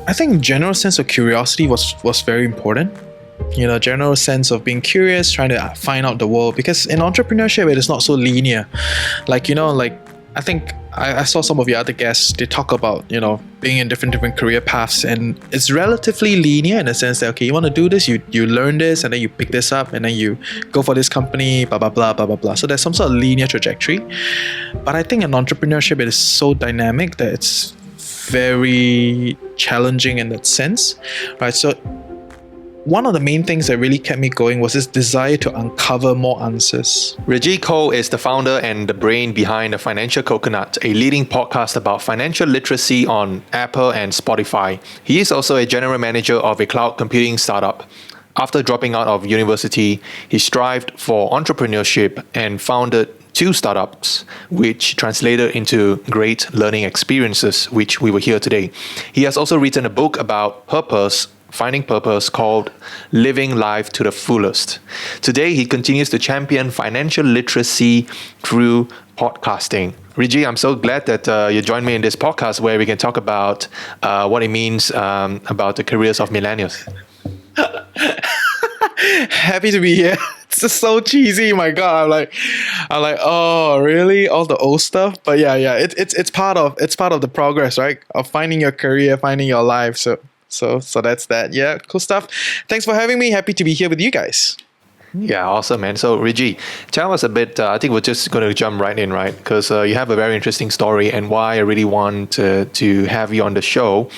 I think general sense of curiosity was very important. General sense of being curious, trying to find out the world, because in entrepreneurship it is not so linear. I think I saw some of your other guests, they talk about being in different career paths, and it's relatively linear in the sense that, okay, you want to do this, you learn this, and then you pick this up, and then you go for this company, blah blah blah blah blah blah. So there's some sort of linear trajectory. But I think in entrepreneurship it is so dynamic that it's very challenging in that sense, right? So one of the main things that really kept me going was this desire to uncover more answers. Reggie Koh is the founder and the brain behind The Financial Coconut, a leading podcast about financial literacy on Apple and Spotify. He is also a general manager of a cloud computing startup. After dropping out of university, he strived for entrepreneurship and founded 2 startups, which translated into great learning experiences, which we will hear today. He has also written a book about finding purpose, called Living Life to the Fullest. Today, he continues to champion financial literacy through podcasting. Reggie, I'm so glad that you joined me in this podcast where we can talk about what it means about the careers of millennials. Happy to be here. It's just so cheesy. My God, I'm like, oh, really? All the old stuff. But yeah, it's part of the progress, right? Of finding your career, finding your life. So that's that. Yeah, cool stuff. Thanks for having me. Happy to be here with you guys. Yeah, awesome, man. So, Reggie, tell us a bit. I think we're just going to jump right in, right? Because you have a very interesting story, and why I really want to have you on the show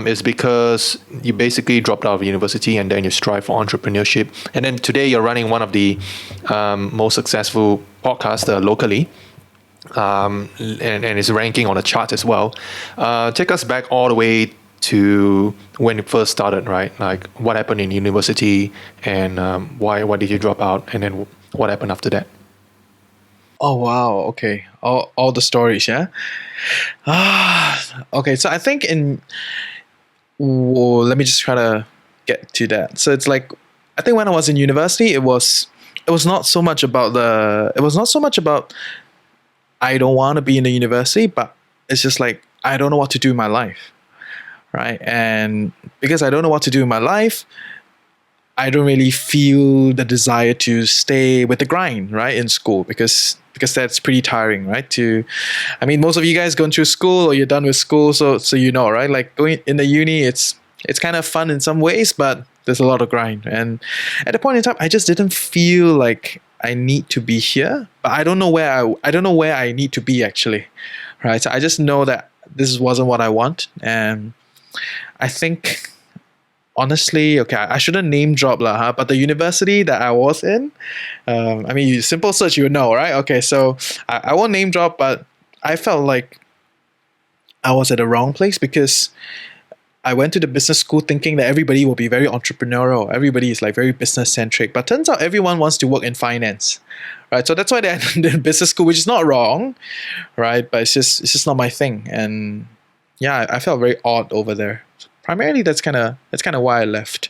is because you basically dropped out of university and then you strive for entrepreneurship. And then today you're running one of the most successful podcasts locally. And is ranking on the charts as well. Take us back all the way to when it first started, right? Like what happened in university, and why did you drop out, and then what happened after that? Oh wow, okay. All the stories, yeah. Okay, so I think let me just try to get to that. So it's like, I think when I was in university, it was not so much about I don't want to be in the university, but it's just like I don't know what to do in my life. Right, and because I don't know what to do in my life, I don't really feel the desire to stay with the grind, right, in school, because that's pretty tiring, right? Most of you guys gone through school or you're done with school, so right? Like going in the uni, it's kind of fun in some ways, but there's a lot of grind. And at the point in time, I just didn't feel like I need to be here, but I don't know where I need to be actually, right? So I just know that this wasn't what I want, and I think, honestly, okay, I shouldn't name drop but the university that I was in, you simple search, you would know, right? Okay, so I won't name drop, but I felt like I was at the wrong place, because I went to the business school thinking that everybody will be very entrepreneurial. Everybody is like very business centric, but turns out everyone wants to work in finance, right? So that's why they're in business school, which is not wrong, right? But it's just not my thing, and yeah, I felt very odd over there. So primarily, that's kind of why I left.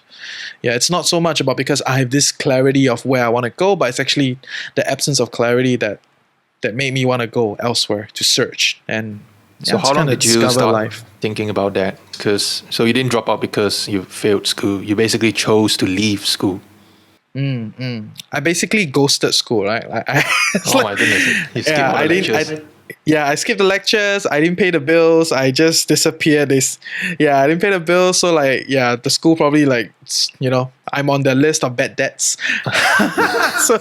Yeah, it's not so much about because I have this clarity of where I want to go, but it's actually the absence of clarity that made me want to go elsewhere to search. And so, how long did you start thinking about that? So you didn't drop out because you failed school. You basically chose to leave school. I basically ghosted school, right? My goodness! You skipped all the lectures. I skipped the lectures. I didn't pay the bills. I just disappeared. I didn't pay the bills. So the school probably I'm on the list of bad debts. So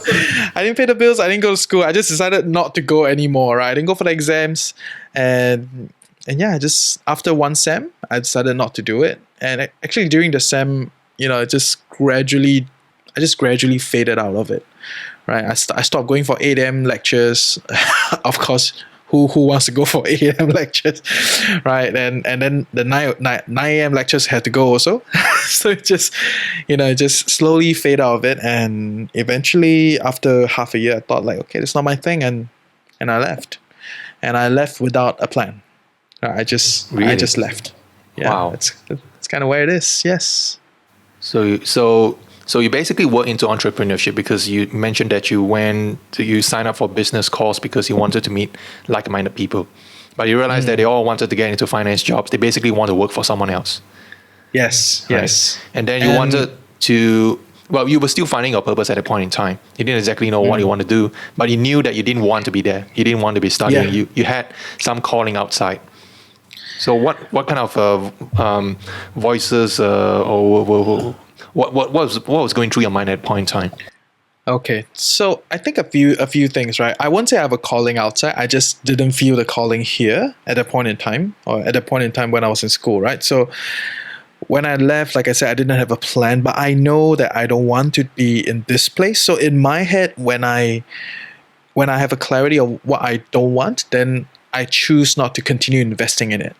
I didn't pay the bills. I didn't go to school. I just decided not to go anymore. Right? I didn't go for the exams, and just after one sem, I decided not to do it. And actually during the sem, I just gradually faded out of it. Right? I stopped going for 8 a.m. lectures. Of course. Who wants to go for 8 a.m. lectures, right? And then the 9 a.m. lectures had to go also. So it just slowly fade out of it. And eventually, after half a year, I thought okay, that's not my thing. And I left. And I left without a plan. I just left. Yeah, wow. That's kind of where it is, yes. So you basically were into entrepreneurship because you mentioned that you signed up for business course because you wanted to meet like-minded people. But you realized that they all wanted to get into finance jobs. They basically want to work for someone else. Yes, right? yes. And then you wanted to, well, you were still finding your purpose at a point in time. You didn't exactly know what you want to do, but you knew that you didn't want to be there. You didn't want to be studying. Yeah. You had some calling outside. So what kind of voices or what was going through your mind at that point in time? Okay, so I think a few things, right? I won't say I have a calling outside. I just didn't feel the calling here at that point in time, or at the point in time when I was in school, right? So when I left, like I said, I didn't have a plan, but I know that I don't want to be in this place. So in my head, when I have a clarity of what I don't want, then I choose not to continue investing in it.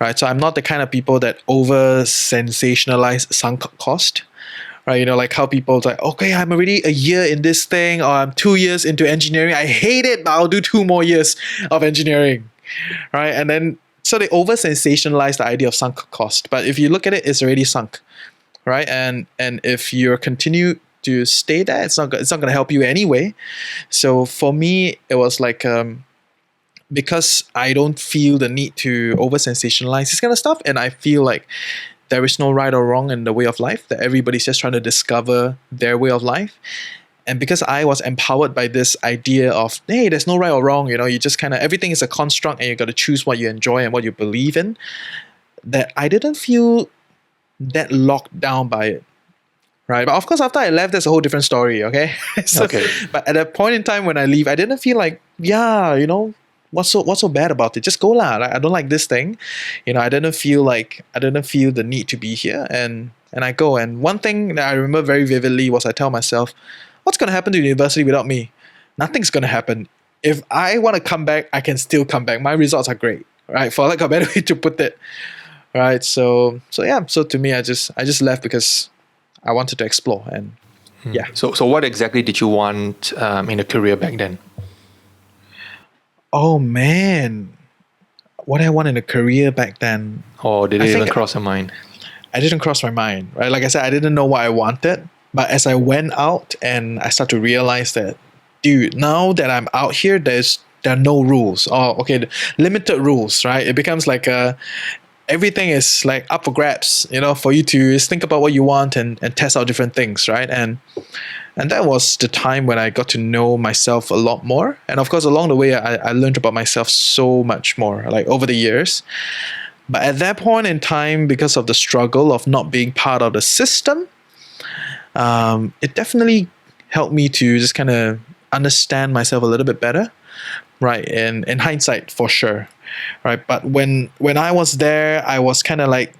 Right. So I'm not the kind of people that over sensationalize sunk cost. Right. Like how people like, okay, I'm already a year in this thing, or I'm 2 years into engineering. I hate it, but I'll do 2 more years of engineering. Right. And then so they over sensationalize the idea of sunk cost. But if you look at it, it's already sunk. Right. And if you continue to stay there, it's not gonna help you anyway. So for me, it was like because I don't feel the need to over sensationalize this kind of stuff, and I feel like there is no right or wrong in the way of life, that everybody's just trying to discover their way of life. And because I was empowered by this idea of, hey, there's no right or wrong, you just kind of, everything is a construct and you got to choose what you enjoy and what you believe in, that I didn't feel that locked down by it. Right. But of course, after I left, that's a whole different story. Okay. Okay. But at that point in time when I leave, I didn't feel like, what's so bad about it? Just go lah. Like, I don't like this thing. I didn't feel the need to be here, and I go. And one thing that I remember very vividly was I tell myself, what's gonna happen to university without me? Nothing's gonna happen. If I want to come back, I can still come back. My results are great. Right. For like a better way to put it. Right. So yeah. So to me, I just left because I wanted to explore, and yeah. So what exactly did you want in a career back then? Oh man, what I want in a career back then. Or did it even cross your mind? I didn't cross my mind, right? Like I said, I didn't know what I wanted. But as I went out and I start to realize that, dude, now that I'm out here, there are no rules. Oh, okay, limited rules, right? It becomes like everything is like up for grabs, for you to just think about what you want and test out different things, right? And that was the time when I got to know myself a lot more. And of course, along the way, I learned about myself so much more, like over the years. But at that point in time, because of the struggle of not being part of the system, it definitely helped me to just kind of understand myself a little bit better, right? And in hindsight, for sure, right? But when I was there, I was kind of like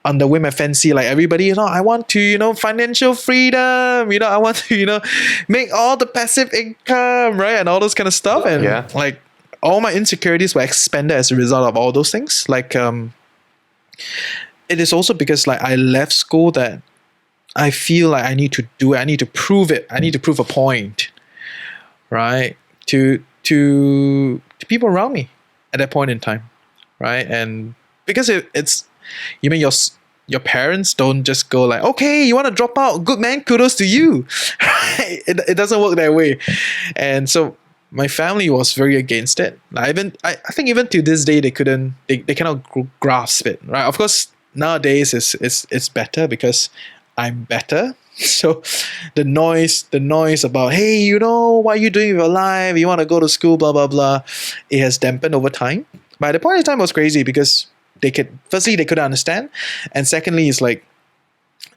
on the whim and fancy, like everybody, I want to, financial freedom, I want to, make all the passive income, right? And all those kind of stuff. And like all my insecurities were expanded as a result of all those things. Like, it is also because like I left school that I feel like I need to prove it. I need to prove a point, right? To people around me at that point in time, right? And because it's, your parents don't just go like, okay, you want to drop out, good man, kudos to you. It doesn't work that way. And so my family was very against it. I think even to this day they cannot grasp it, right? Of course nowadays it's better because I'm better. So the noise about, hey, what are you doing with your life? You want to go to school, blah blah blah, it has dampened over time. But at the point in time it was crazy because they couldn't understand, and secondly, it's like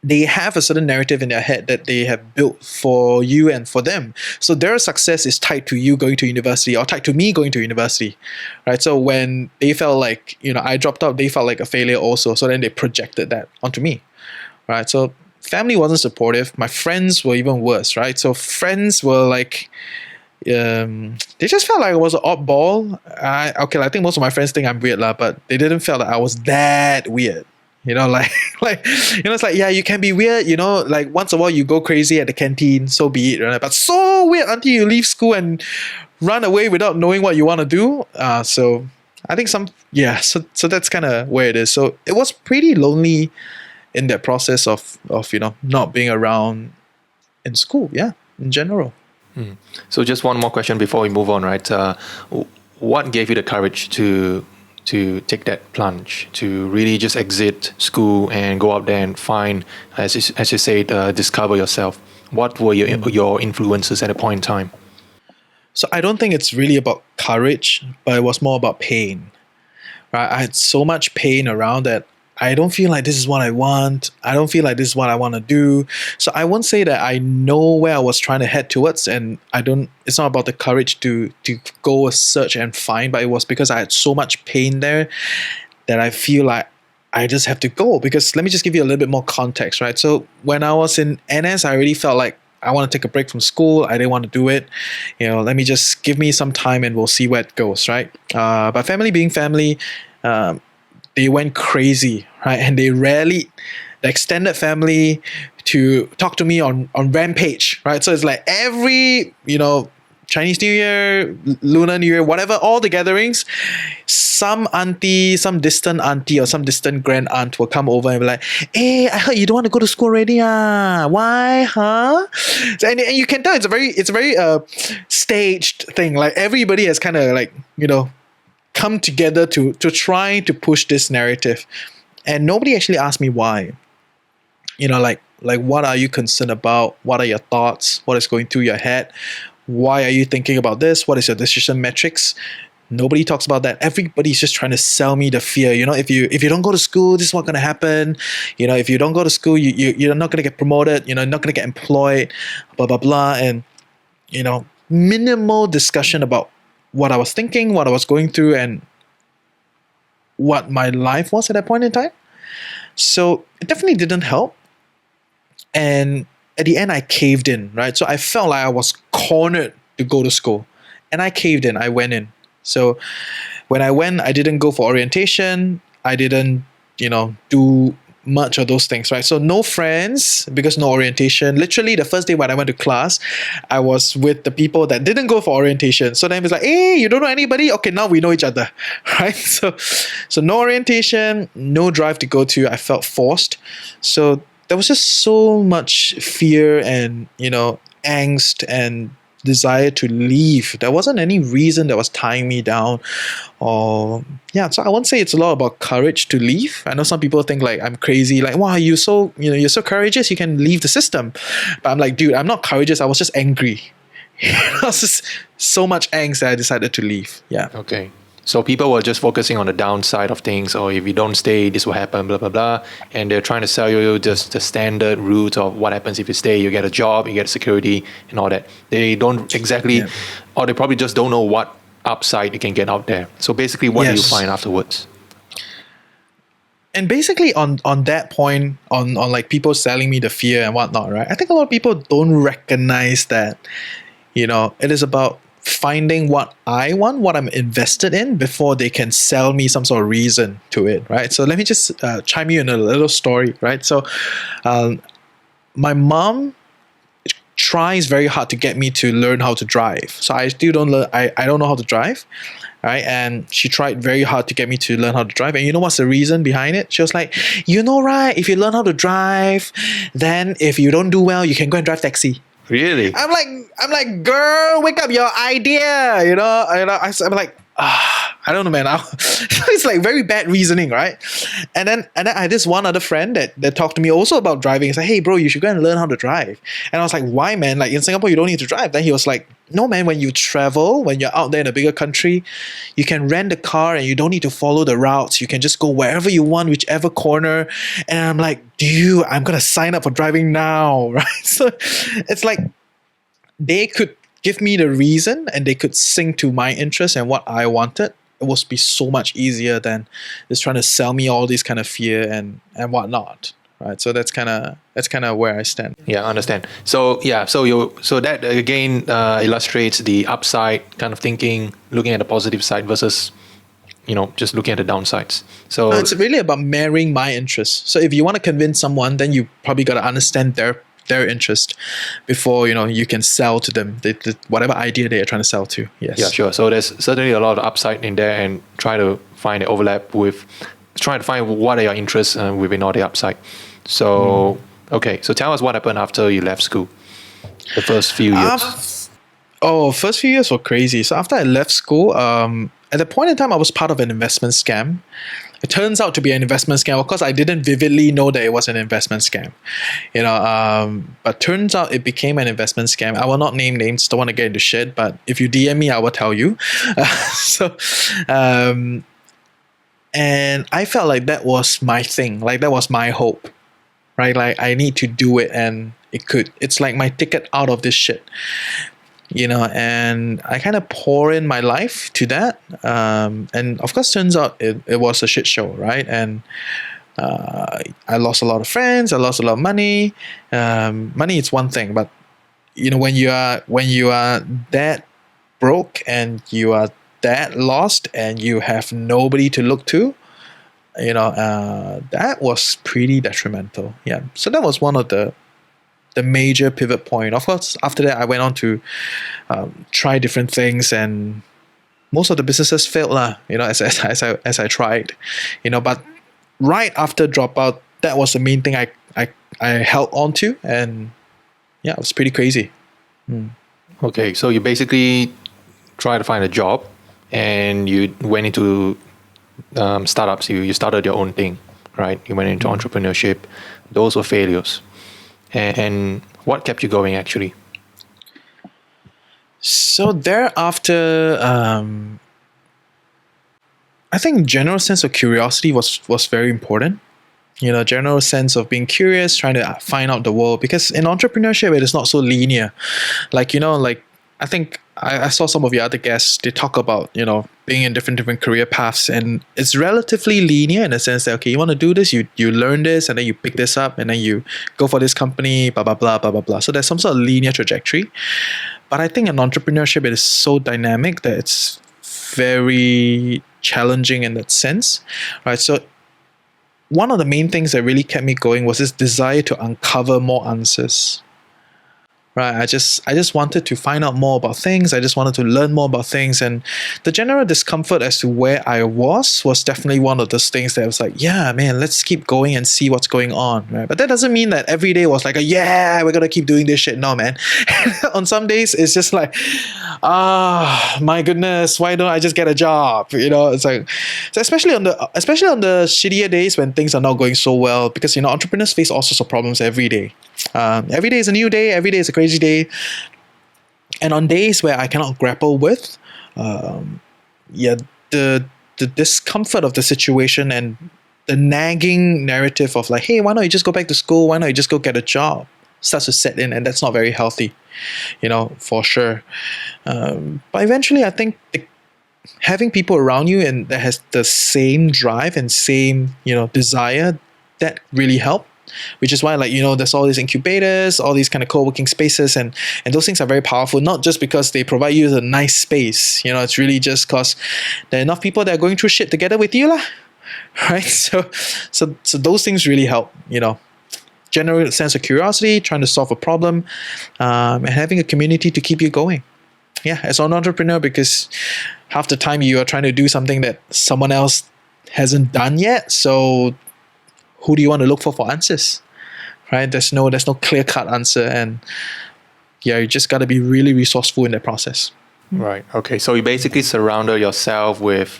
they have a certain narrative in their head that they have built for you and for them. So their success is tied to you going to university or tied to me going to university, right? So when they felt like, I dropped out, they felt like a failure also. So then they projected that onto me, right? So family wasn't supportive. My friends were even worse, right? So friends were like, they just felt like I was an oddball. I think most of my friends think I'm weird, but they didn't feel that I was that weird. It's like, yeah, you can be weird, like once in a while you go crazy at the canteen, so be it, right? But so weird until you leave school and run away without knowing what you want to do. So I think so that's kind of where it is. So it was pretty lonely in that process of not being around in school, in general. So just one more question before we move on, right? What gave you the courage to to take that plunge, to really just exit school and go out there and find, as you said, discover yourself? What were your influences at a point in time? So I don't think it's really about courage, but it was more about pain. Right? I had so much pain around that I don't feel like this is what I want. I don't feel like this is what I want to do. So I won't say that I know where I was trying to head towards, and it's not about the courage to go search and find, but it was because I had so much pain there that I feel like I just have to go. Because let me just give you a little bit more context, right? So when I was in NS, I already felt like I want to take a break from school. I didn't want to do it. Let me just give me some time and we'll see where it goes, right? But family being family, they went crazy, right? And they rallied the extended family to talk to me on Rampage, right? So it's like every, Chinese New Year, Lunar New Year, whatever, all the gatherings, some auntie, some distant auntie or some distant grand aunt will come over and be like, hey, I heard you don't want to go to school already, why, huh? So, and you can tell it's a very staged thing. Like everybody has kind of like, come together to try to push this narrative. And nobody actually asked me why. Like what are you concerned about? What are your thoughts? What is going through your head? Why are you thinking about this? What is your decision metrics? Nobody talks about that. Everybody's just trying to sell me the fear. If you don't go to school, this is what's going to happen. If you don't go to school, you're not going to get promoted. You're not going to get employed, blah, blah, blah. And, minimal discussion about what I was thinking, what I was going through, and what my life was at that point in time. So it definitely didn't help. And at the end, I caved in, right? So I felt like I was cornered to go to school. And I caved in. I went in. So when I went, I didn't go for orientation. I didn't, do much of those things, right? So no friends because no orientation. Literally the first day when I went to class, I was with the people that didn't go for orientation. So then it was like, hey, you don't know anybody? Okay, now we know each other, right? So no orientation, no drive to go to. I felt forced. So there was just so much fear and, angst and desire to leave. There wasn't any reason that was tying me down. So I won't say it's a lot about courage to leave. I know some people think like I'm crazy, like, wow, you're so courageous, you can leave the system. But I'm like, dude, I'm not courageous, I was just angry. I was just so much angst that I decided to leave. Yeah. Okay. So people were just focusing on the downside of things, or if you don't stay, this will happen, blah, blah, blah. And they're trying to sell you just the standard route of what happens if you stay. You get a job, you get security and all that. They don't exactly, or they probably just don't know what upside you can get out there. So basically, what do you find afterwards? And basically on that point, on like people selling me the fear and whatnot, right? I think a lot of people don't recognize that, it is about finding what I want, what I'm invested in, before they can sell me some sort of reason to it, right? So let me just chime you in a little story, right? So my mom tries very hard to get me to learn how to drive. So I still don't learn, I don't know how to drive, right? And she tried very hard to get me to learn how to drive. And you know what's the reason behind it? She was like, right, if you learn how to drive, then if you don't do well, you can go and drive taxi. Really? I'm like, girl, wake up your idea, I'm like, I don't know, man. It's like very bad reasoning, right? And then I had this one other friend that talked to me also about driving. He's like, hey, bro, you should go and learn how to drive. And I was like, why, man? Like in Singapore, you don't need to drive. Then he was like, no, man, when you travel, when you're out there in a bigger country, you can rent a car and you don't need to follow the routes. You can just go wherever you want, whichever corner. And I'm like, dude, I'm going to sign up for driving now, right? So it's like they could give me the reason and they could sing to my interest and what I wanted. It would be so much easier than just trying to sell me all these kind of fear and whatnot, right? So that's kind of where I stand. Yeah, I understand. So so that again illustrates the upside kind of thinking, looking at the positive side versus just looking at the downsides. So no, it's really about marrying my interests. So if you want to convince someone, then you probably got to understand their interest before you can sell to them whatever idea they are trying to sell to. Yes. Yeah, sure. So there's certainly a lot of upside in there, and try to find the overlap with trying to find what are your interests within all the upside. So okay, so tell us what happened after you left school, the first few years. First few years were crazy. So after I left school, at the point in time, I was part of an investment scam. It turns out to be an investment scam. Of course, I didn't vividly know that it was an investment scam, but turns out it became an investment scam. I will not name names, don't want to get into shit, but if you DM me, I will tell you. So, and I felt like that was my thing, like that was my hope, right? Like I need to do it, and it's like my ticket out of this shit. And I kind of pour in my life to that. And of course, turns out it was a shit show, right? And I lost a lot of friends, I lost a lot of money. Money is one thing, but when you are that broke and you are that lost and you have nobody to look to, that was pretty detrimental. Yeah. So that was one of the major pivot point. Of course, after that, I went on to try different things, and most of the businesses failed, as I tried, But right after dropout, that was the main thing I held on to, and yeah, it was pretty crazy. Okay, so you basically tried to find a job, and you went into startups. You started your own thing, right? You went into entrepreneurship. Those were failures. And what kept you going, actually? So thereafter, I think general sense of curiosity was very important. General sense of being curious, trying to find out the world. Because in entrepreneurship, it is not so linear. I think I saw some of your other guests, they talk about, being in different career paths, and it's relatively linear in the sense that, okay, you want to do this, you learn this, and then you pick this up, and then you go for this company, blah, blah, blah, blah, blah, blah. So there's some sort of linear trajectory. But I think in entrepreneurship, it is so dynamic that it's very challenging in that sense, right? So one of the main things that really kept me going was this desire to uncover more answers. Right, I just wanted to find out more about things. I just wanted to learn more about things, and the general discomfort as to where I was definitely one of those things that I was like, yeah, man, let's keep going and see what's going on. Right, but that doesn't mean that every day was like, yeah, we're gonna keep doing this shit. No, man. On some days, it's just like, my goodness, why don't I just get a job? It's like, so especially on the shittier days when things are not going so well, because entrepreneurs face all sorts of problems every day. Every day is a new day. Every day is a crazy day. And on days where I cannot grapple with, the discomfort of the situation and the nagging narrative of like, hey, why don't you just go back to school? Why don't you just go get a job? Starts to set in, and that's not very healthy, for sure. But eventually, I think having people around you and that has the same drive and same, desire, that really helped. Which is why, there's all these incubators, all these kind of co-working spaces, and those things are very powerful, not just because they provide you with a nice space. It's really just because there are enough people that are going through shit together with you, right? So those things really help, general sense of curiosity, trying to solve a problem, and having a community to keep you going. Yeah, as an entrepreneur, because half the time you are trying to do something that someone else hasn't done yet, so who do you want to look for answers, right? There's no clear-cut answer, and yeah, you just got to be really resourceful in that process. Right. Okay. So you basically surrounded yourself with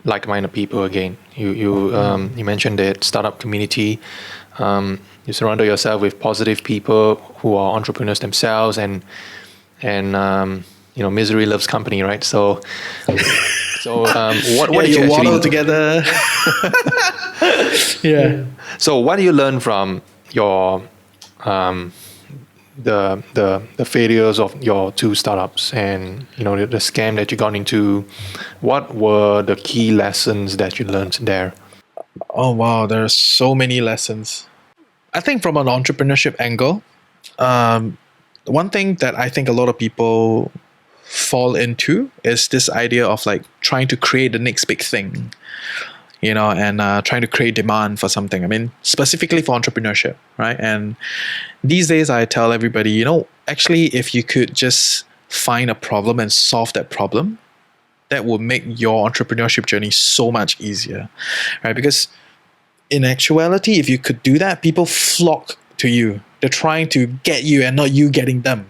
like-minded people again. You mentioned that startup community. You surrounded yourself with positive people who are entrepreneurs themselves, and misery loves company, right? So what did you actually waddle together? Yeah. So what do you learn from your the failures of your two startups and the scam that you got into? What were the key lessons that you learned there? Oh wow, there are so many lessons. I think from an entrepreneurship angle, one thing that I think a lot of people fall into is this idea of like trying to create the next big thing, and trying to create demand for something. I mean, specifically for entrepreneurship, right? And these days I tell everybody, actually, if you could just find a problem and solve that problem, that would make your entrepreneurship journey so much easier, right? Because in actuality, if you could do that, people flock to you. They're trying to get you and not you getting them.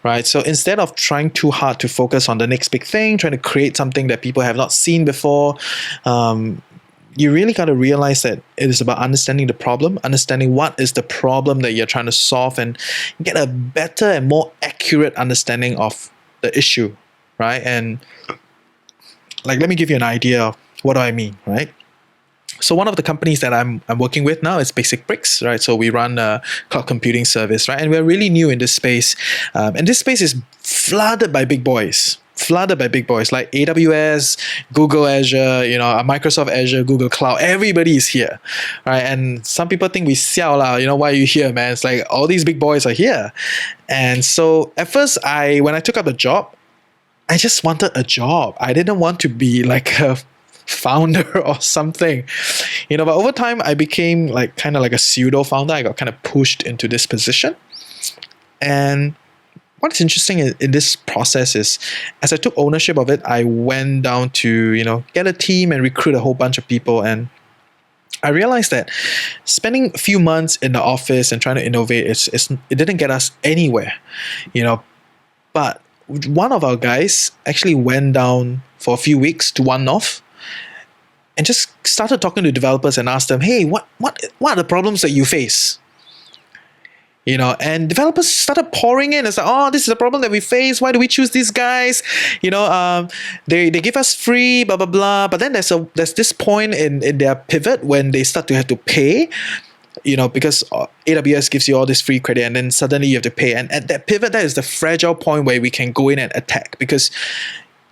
right? So instead of trying too hard to focus on the next big thing, trying to create something that people have not seen before, you really got to realize that it is about understanding the problem, understanding what is the problem that you're trying to solve, and get a better and more accurate understanding of the issue, right? And like, let me give you an idea of what do I mean, right? So one of the companies that I'm working with now is Basic Bricks, right? So we run a cloud computing service, right? And we're really new in this space. And this space is flooded by big boys. Flooded by big boys like AWS, Google Azure, Microsoft Azure, Google Cloud. Everybody is here, right? And some people think we siao lah. Why are you here, man? It's like all these big boys are here. And so at first, when I took up the job, I just wanted a job. I didn't want to be like a founder or something, but over time I became kind of like a pseudo founder. I got kind of pushed into this position. And what's interesting in this process is, as I took ownership of it, I went down to get a team and recruit a whole bunch of people. And I realized that spending a few months in the office and trying to innovate, it didn't get us anywhere, but one of our guys actually went down for a few weeks to One North and just started talking to developers and asked them, hey, what are the problems that you face? And developers started pouring in. It's like, oh, this is a problem that we face. Why do we choose these guys? They give us free, blah, blah, blah. But then there's this point in their pivot when they start to have to pay, because AWS gives you all this free credit and then suddenly you have to pay. And at that pivot, that is the fragile point where we can go in and attack, because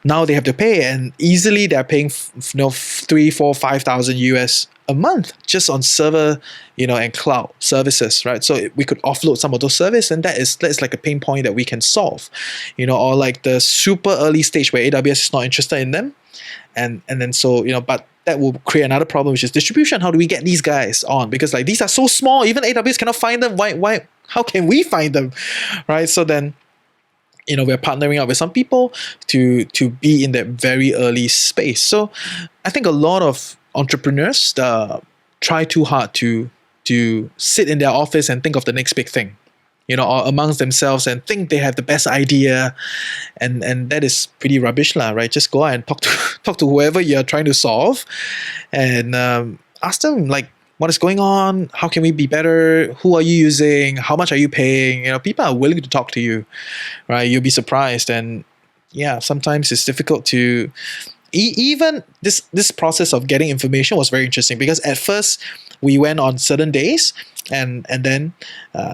now they have to pay, and easily they're paying 3, 4, 5,000 US a month just on server, and cloud services, right? So we could offload some of those services, and that's like a pain point that we can solve, or like the super early stage where AWS is not interested in them, and then so but that will create another problem, which is distribution. How do we get these guys on? Because these are so small, even AWS cannot find them. Why? How can we find them, right? So then, we're partnering up with some people to be in that very early space. So I think a lot of entrepreneurs try too hard to sit in their office and think of the next big thing, or amongst themselves and think they have the best idea, and that is pretty rubbish lah, right? Just go out and talk to whoever you're trying to solve, and ask them what is going on? How can we be better? Who are you using? How much are you paying? People are willing to talk to you, right? You'll be surprised. And yeah, sometimes it's difficult to even this process of getting information was very interesting, because at first we went on certain days and then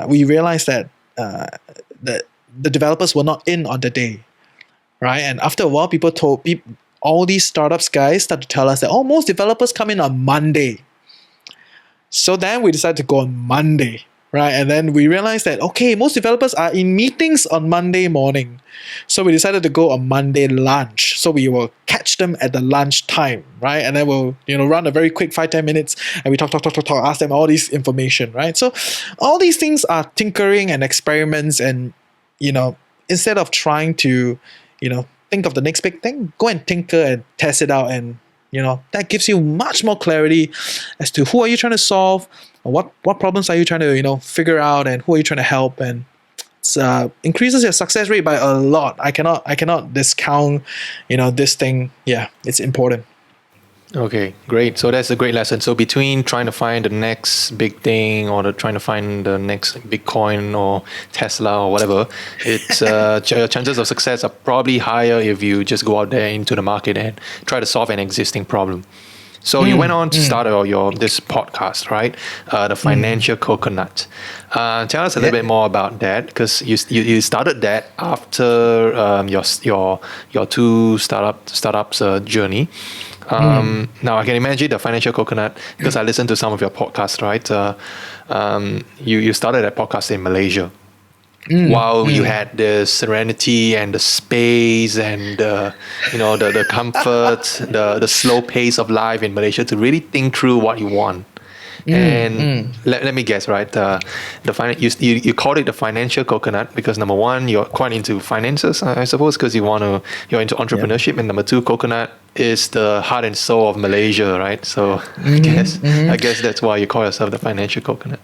we realized that the developers were not in on the day, right? And after a while, all these startups guys start to tell us that most developers come in on Monday. So then we decided to go on Monday, right? And then we realized that, okay, most developers are in meetings on Monday morning. So we decided to go on Monday lunch. So we will catch them at the lunch time, right? And then we'll, run a very quick 5-10 minutes and we talk, ask them all this information, right? So all these things are tinkering and experiments, and, instead of trying to, think of the next big thing, go and tinker and test it out, and that gives you much more clarity as to who are you trying to solve, what problems are you trying to figure out, and who are you trying to help, and it increases your success rate by a lot. I cannot discount this thing. Yeah, it's important. Okay, great. So that's a great lesson. So between trying to find the next big thing or trying to find the next Bitcoin or Tesla or whatever, it's your chances of success are probably higher if you just go out there into the market and try to solve an existing problem. So you went on to start this podcast, right? The Financial Coconut. Tell us a little bit more about that, because you started that after your two startups journey. Now I can imagine the Financial Coconut, because I listened to some of your podcasts, right? You started that podcast in Malaysia. While you had the serenity and the space and the comfort, the slow pace of life in Malaysia to really think through what you want. Let me guess, right? You called it the Financial Coconut because number one, you're quite into finances, I suppose, because you're into entrepreneurship, and number two, coconut is the heart and soul of Malaysia, right? So I guess that's why you call yourself the Financial Coconut.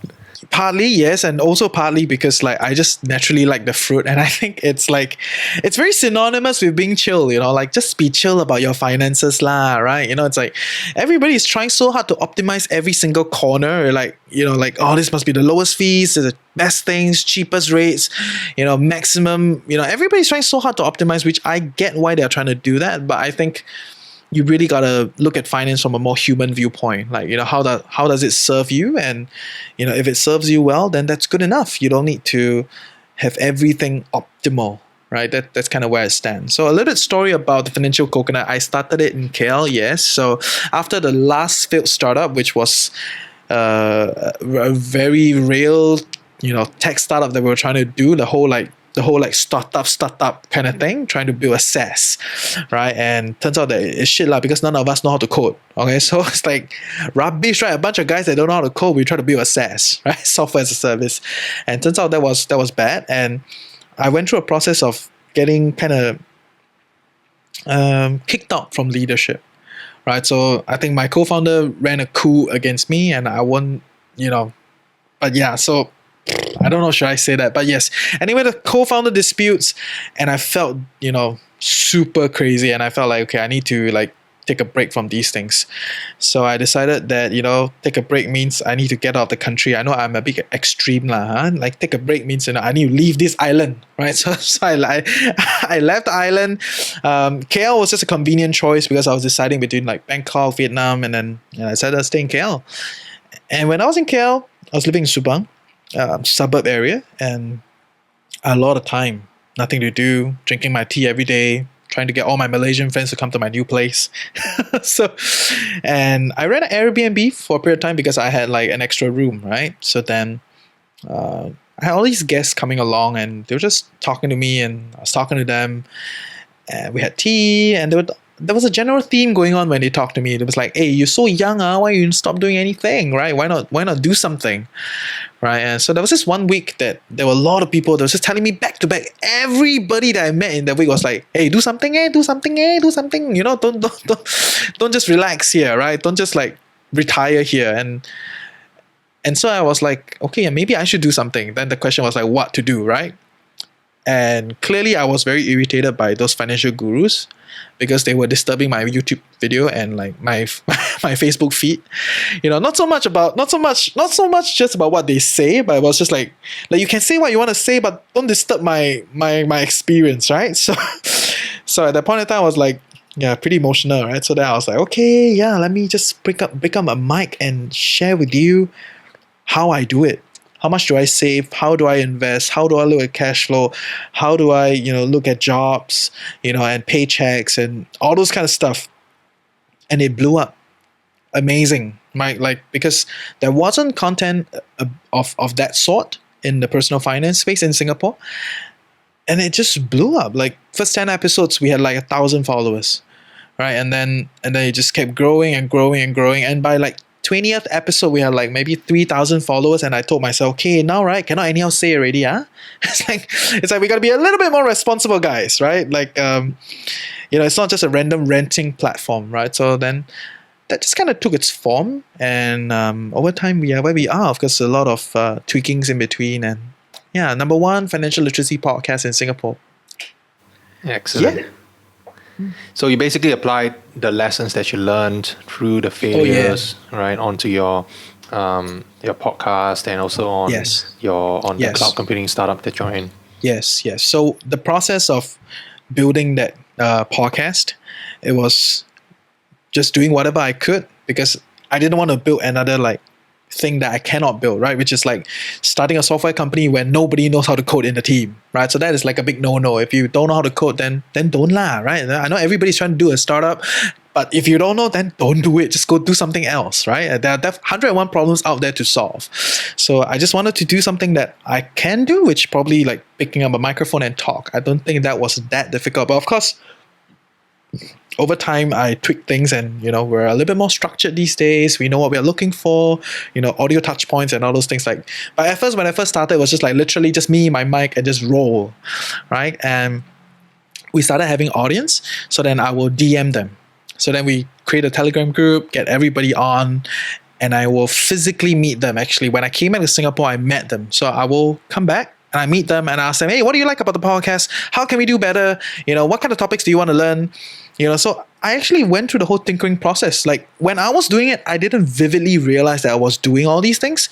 Partly yes, and also partly because like I just naturally like the fruit, and I think it's like it's very synonymous with being chill, like just be chill about your finances lah, right? It's like everybody is trying so hard to optimize every single corner, like like, oh, this must be the lowest fees, the best things, cheapest rates, maximum, everybody's trying so hard to optimize, which I get why they're trying to do that, but I think you really gotta look at finance from a more human viewpoint. Like, how does it serve you? And, if it serves you well, then that's good enough. You don't need to have everything optimal, right? That's kind of where I stand. So a little story about the financial coconut. I started it in KL, yes. So after the last failed startup, which was a very real, tech startup that we were trying to do, the whole startup kind of thing, trying to build a SaaS, right? And turns out that it's shit lah, because none of us know how to code. Okay, so it's like rubbish, right? A bunch of guys that don't know how to code, we try to build a SaaS, right? Software as a service, and turns out that was bad. And I went through a process of getting kind of kicked out from leadership, right? So I think my co-founder ran a coup against me, and I won, but yeah, so I don't know, should I say that? But yes. Anyway, the co-founder disputes, and I felt, super crazy, and I felt like, okay, I need to like take a break from these things. So I decided that, take a break means I need to get out of the country. I know I'm a bit extreme lah, huh? Like take a break means, I need to leave this island, right? So I left the island. KL was just a convenient choice because I was deciding between like Bangkok, Vietnam, and then I decided to stay in KL. And when I was in KL, I was living in Subang, suburb area, and a lot of time, nothing to do, drinking my tea every day, trying to get all my Malaysian friends to come to my new place. And I ran an Airbnb for a period of time because I had like an extra room, right? So then I had all these guests coming along, and they were just talking to me, and I was talking to them, and we had tea, and there was a general theme going on when they talked to me. It was like, hey, you're so young, why you stop doing anything, right? Why not do something, right? And so there was this one week that there were a lot of people that was just telling me back to back. Everybody that I met in that week was like, hey, do something, do something, do something. Don't just relax here, right? Don't just like retire here. And so I was like, okay, maybe I should do something. Then the question was like, what to do, right? And clearly I was very irritated by those financial gurus because they were disturbing my YouTube video and like my my Facebook feed. Not so much just about what they say, but it was just like you can say what you want to say, but don't disturb my experience, right? So at that point in time I was like, yeah, pretty emotional, right? So then I was like, okay, yeah, let me just pick up a mic and share with you how I do it. How much do I save? How do I invest? How do I look at cash flow? How do I, look at jobs, and paychecks and all those kind of stuff? And it blew up. Amazing, right? Like, because there wasn't content of that sort in the personal finance space in Singapore. And it just blew up. Like, first 10 episodes, we had like 1,000 followers, right? And then it just kept growing and growing and growing. And by like 20th episode, we had like maybe 3,000 followers, and I told myself, okay, now, right, cannot anyhow say already, huh? It's like we gotta be a little bit more responsible, guys, right? Like, it's not just a random renting platform, right? So then that just kind of took its form, and over time we are where we are. Of course, a lot of tweakings in between, and yeah, number one financial literacy podcast in Singapore. Excellent. Yeah. So you basically applied the lessons that you learned through the failures, right, onto your podcast and also on the cloud computing startup that you're in. Yes. So the process of building that podcast, it was just doing whatever I could because I didn't want to build another like thing that I cannot build, right? Which is like starting a software company where nobody knows how to code in the team, right? So that is like a big no-no. If you don't know how to code, then don't lah, right? I know everybody's trying to do a startup, but if you don't know, then don't do it. Just go do something else, right? There are 101 problems out there to solve. So I just wanted to do something that I can do, which probably like picking up a microphone and talk. I don't think that was that difficult, but of course, over time, I tweak things, and we're a little bit more structured these days. We know what we're looking for, audio touch points and all those things. Like, but at first, when I first started, it was just like literally just me, my mic, and just roll, right? And we started having audience. So then I will DM them. So then we create a Telegram group, get everybody on, and I will physically meet them. Actually, when I came back to Singapore, I met them. So I will come back and I meet them and ask them, hey, what do you like about the podcast? How can we do better? What kind of topics do you want to learn? So I actually went through the whole tinkering process. Like when I was doing it, I didn't vividly realize that I was doing all these things.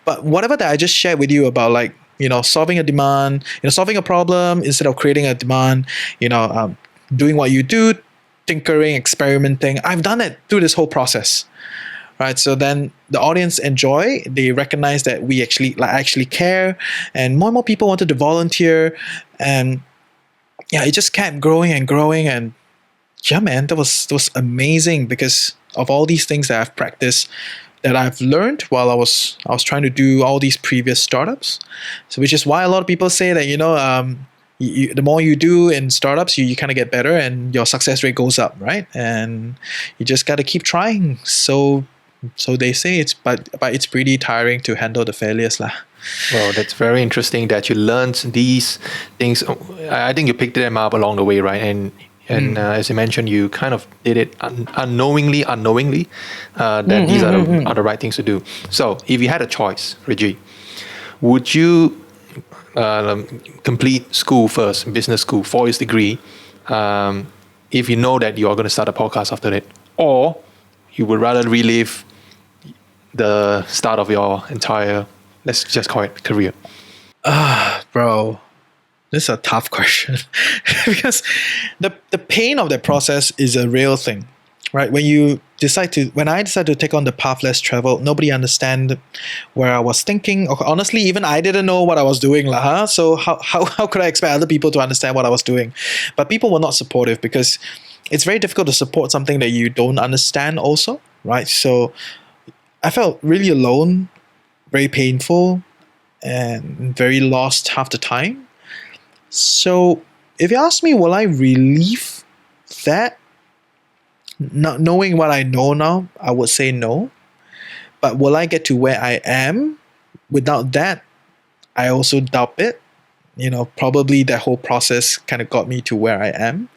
But whatever that I just shared with you about, like, solving a demand, solving a problem instead of creating a demand, doing what you do, tinkering, experimenting, I've done it through this whole process. Right. So then the audience enjoy, they recognize that we actually care, and more people wanted to volunteer. And yeah, it just kept growing and growing. And yeah, man, that was amazing because of all these things that I've practiced, that I've learned while I was trying to do all these previous startups. So which is why a lot of people say that, the more you do in startups, you kind of get better and your success rate goes up, right? And you just got to keep trying. So they say but it's pretty tiring to handle the failures lah. Well, that's very interesting that you learned these things. I think you picked them up along the way, right? And as you mentioned, you kind of did it unknowingly, that these are the right things to do. So if you had a choice, Reggie, would you complete school first, business school, 4 years degree, if you know that you are going to start a podcast after that, or you would rather relive the start of your entire, let's just call it, career? Bro, this is a tough question because the pain of the process is a real thing, right? When I decided to take on the path less traveled, nobody understand where I was thinking. Honestly, even I didn't know what I was doing lah. So how could I expect other people to understand what I was doing? But people were not supportive because it's very difficult to support something that you don't understand also, right? So I felt really alone, very painful, and very lost half the time. So if you ask me, will I relieve that? Not knowing what I know now, I would say no. But will I get to where I am without that? I also doubt it. Probably that whole process kind of got me to where I am.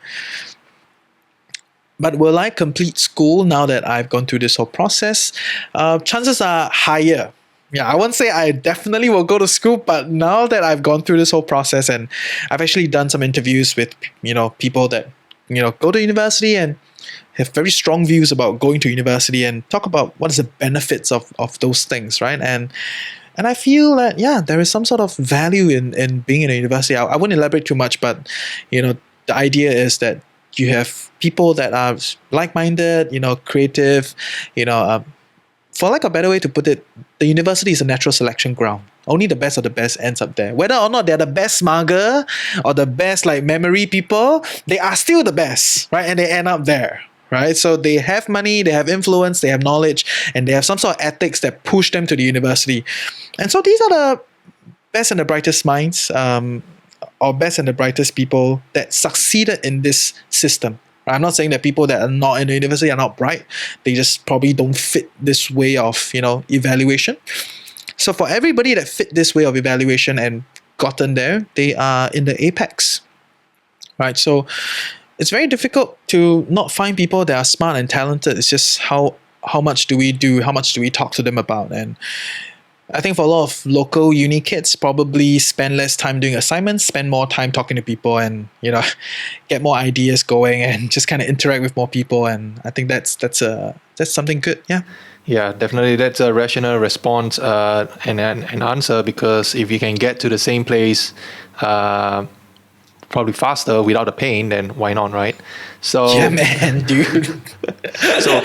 But will I complete school now that I've gone through this whole process? Chances are higher. Yeah, I won't say I definitely will go to school, but now that I've gone through this whole process and I've actually done some interviews with, people that, go to university and have very strong views about going to university and talk about what is the benefits of those things, right? And I feel that, yeah, there is some sort of value in being in a university. I wouldn't elaborate too much, but, the idea is that you have people that are like-minded, creative, for lack of a better way to put it, the university is a natural selection ground. Only the best of the best ends up there. Whether or not they're the best smarter or the best memory people, they are still the best, right? And they end up there, right? So they have money, they have influence, they have knowledge, and they have some sort of ethics that push them to the university. And so these are the best and the brightest minds, or best and the brightest people that succeeded in this system. I'm not saying that people that are not in the university are not bright. They just probably don't fit this way of, evaluation. So for everybody that fit this way of evaluation and gotten there, they are in the apex, right? So it's very difficult to not find people that are smart and talented. It's just how much do we do? How much do we talk to them about? And I think for a lot of local uni kids, probably spend less time doing assignments, spend more time talking to people and, get more ideas going and just kind of interact with more people. And I think that's something good. Yeah. Yeah, definitely. That's a rational response and an answer, because if you can get to the same place probably faster without the pain, then why not, right? So yeah, man, dude. So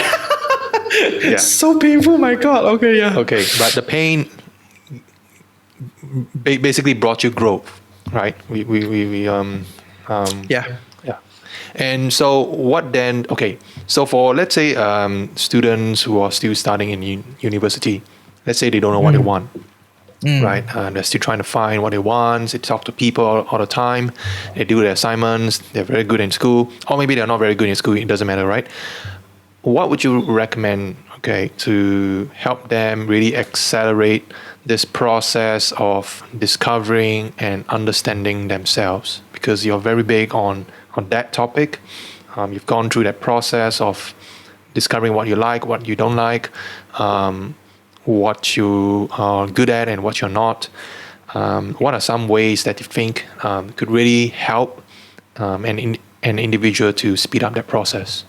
yeah. So painful, my God. Okay, yeah. Okay, but the pain basically brought you growth, right? Yeah. Yeah. And so what then? Okay, so for, let's say, students who are still starting in university, let's say they don't know what they want, right? They're still trying to find what they want. They talk to people all the time. They do their assignments. They're very good in school, or maybe they're not very good in school. It doesn't matter, right? What would you recommend, to help them really accelerate this process of discovering and understanding themselves? Because you're very big on that topic. You've gone through that process of discovering what you like, what you don't like, what you are good at and what you're not. What are some ways that you think could really help an individual to speed up that process?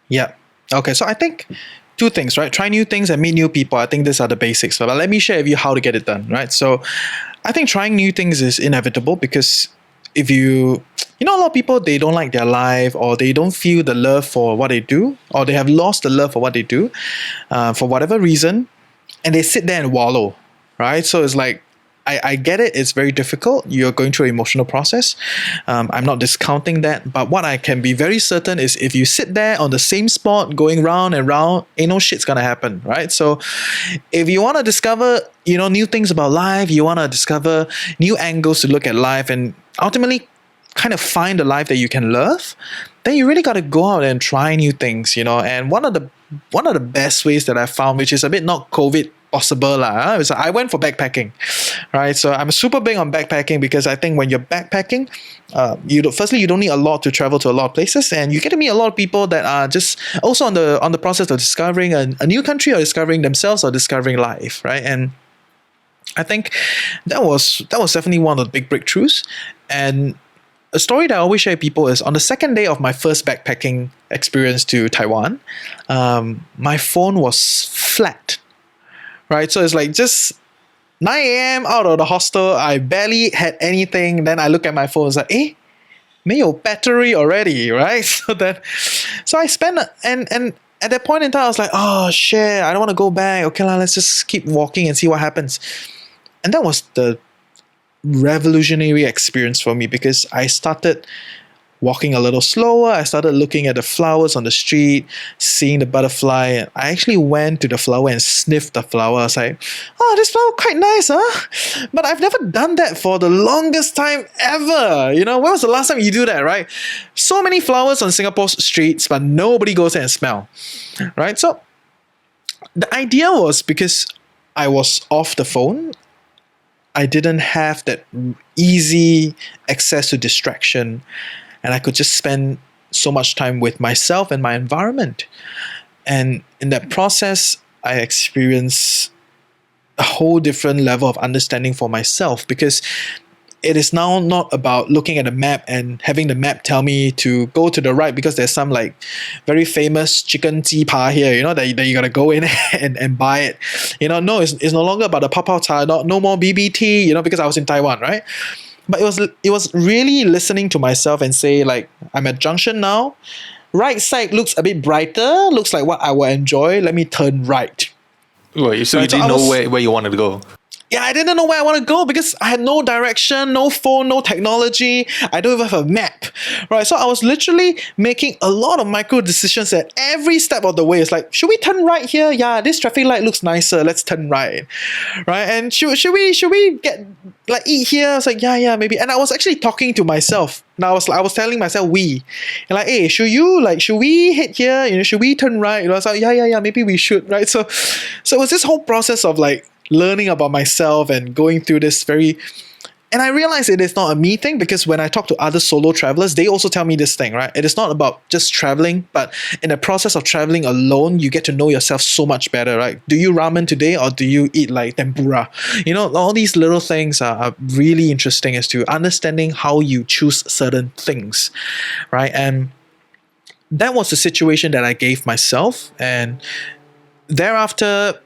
Yeah. Okay. So I think two things, right? Try new things and meet new people. I think these are the basics. But let me share with you how to get it done, right? So I think trying new things is inevitable because if a lot of people, they don't like their life or they don't feel the love for what they do, or they have lost the love for what they do for whatever reason, and they sit there and wallow, right? So it's like, I get it. It's very difficult. You're going through an emotional process. I'm not discounting that. But what I can be very certain is if you sit there on the same spot going round and round, ain't no shit's going to happen, right? So if you want to discover, new things about life, you want to discover new angles to look at life and ultimately kind of find the life that you can love, then you really got to go out and try new things, And one of the best ways that I found, which is a bit not COVID possible is I went for backpacking, right? So I'm super big on backpacking because I think when you're backpacking, you don't need a lot to travel to a lot of places, and you get to meet a lot of people that are just also on the process of discovering a new country or discovering themselves or discovering life, right? And I think that was definitely one of the big breakthroughs. And a story that I always share with people is on the second day of my first backpacking experience to Taiwan, my phone was flat. Right, so it's like just 9 a.m. out of the hostel, I barely had anything. Then I look at my phone, it's like, 没有 battery already, right? So I spent, and at that point in time, I was like, oh shit, I don't want to go back. Okay, let's just keep walking and see what happens. And that was the revolutionary experience for me because I started walking a little slower. I started looking at the flowers on the street, seeing the butterfly. I actually went to the flower and sniffed the flower. I was like, oh, this flower quite nice, huh? But I've never done that for the longest time ever. When was the last time you do that, right? So many flowers on Singapore's streets, but nobody goes there and smell, right? So the idea was because I was off the phone, I didn't have that easy access to distraction, and I could just spend so much time with myself and my environment. And in that process, I experienced a whole different level of understanding for myself because it is now not about looking at a map and having the map tell me to go to the right because there's some like very famous chicken ji pa here, that you gotta go in and buy it. No, it's no longer about the pao pao cha, no more BBT, because I was in Taiwan, right? But it was really listening to myself and say, like, I'm at junction now. Right side looks a bit brighter, looks like what I will enjoy. Let me turn right. Well, so you didn't know where you wanted to go? Yeah, I didn't know where I want to go because I had no direction, no phone, no technology. I don't even have a map, right? So I was literally making a lot of micro decisions at every step of the way. It's like, should we turn right here? Yeah, this traffic light looks nicer. Let's turn right, right? And should we get eat here? I was like, yeah, maybe. And I was actually talking to myself. Now I was telling myself and like, hey, should we hit here? Should we turn right? I was like, yeah, maybe we should, right? So it was this whole process of like learning about myself and going through this and I realized it is not a me thing because when I talk to other solo travelers, they also tell me this thing, right? It is not about just traveling, but in the process of traveling alone, you get to know yourself so much better, right? Do you ramen today or do you eat like tempura? All these little things are really interesting as to understanding how you choose certain things, right? And that was the situation that I gave myself. And thereafter,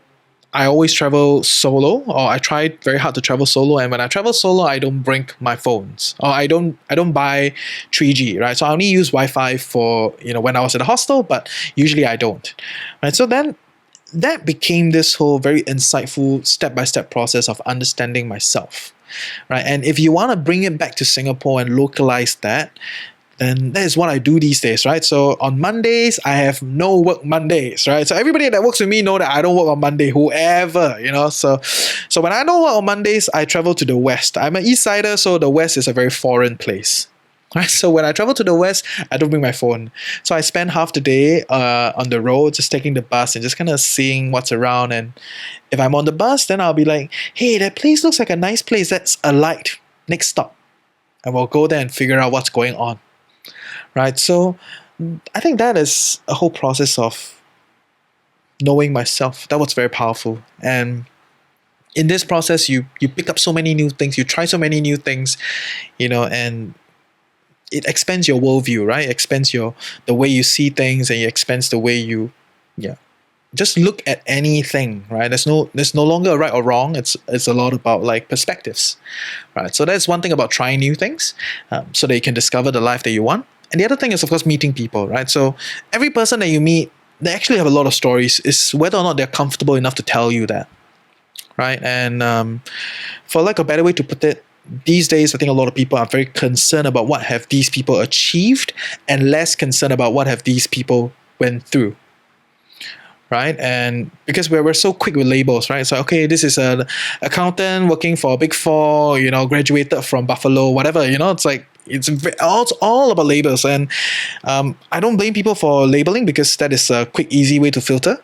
I always travel solo, or I try very hard to travel solo. And when I travel solo, I don't bring my phones, or I don't buy 3G, right? So I only use Wi-Fi for when I was at the hostel, but usually I don't, right? So then that became this whole very insightful step-by-step process of understanding myself, right? And if you want to bring it back to Singapore and localize that, then that is what I do these days, right? So on Mondays, I have no work Mondays, right? So everybody that works with me know that I don't work on Monday, whoever, So when I don't work on Mondays, I travel to the West. I'm an East Sider, so the West is a very foreign place. Right? So when I travel to the West, I don't bring my phone. So I spend half the day on the road, just taking the bus and just kind of seeing what's around. And if I'm on the bus, then I'll be like, hey, that place looks like a nice place. That's a light. Next stop. And we'll go there and figure out what's going on. Right, so I think that is a whole process of knowing myself. That was very powerful. And in this process, you pick up so many new things, you try so many new things, and it expands your worldview, right? It expands the way you see things, and it expands the way you, just look at anything, right? There's no longer a right or wrong. It's a lot about like perspectives, right? So that's one thing about trying new things, so that you can discover the life that you want. And the other thing is, of course, meeting people, right? So every person that you meet, they actually have a lot of stories. It's whether or not they're comfortable enough to tell you that, right? And for like a better way to put it, these days, I think a lot of people are very concerned about what have these people achieved and less concerned about what have these people went through. Right? And because we're so quick with labels, right? So, okay, this is an accountant working for a Big Four, graduated from Buffalo, whatever, it's like, it's all about labels. And I don't blame people for labeling, because that is a quick, easy way to filter.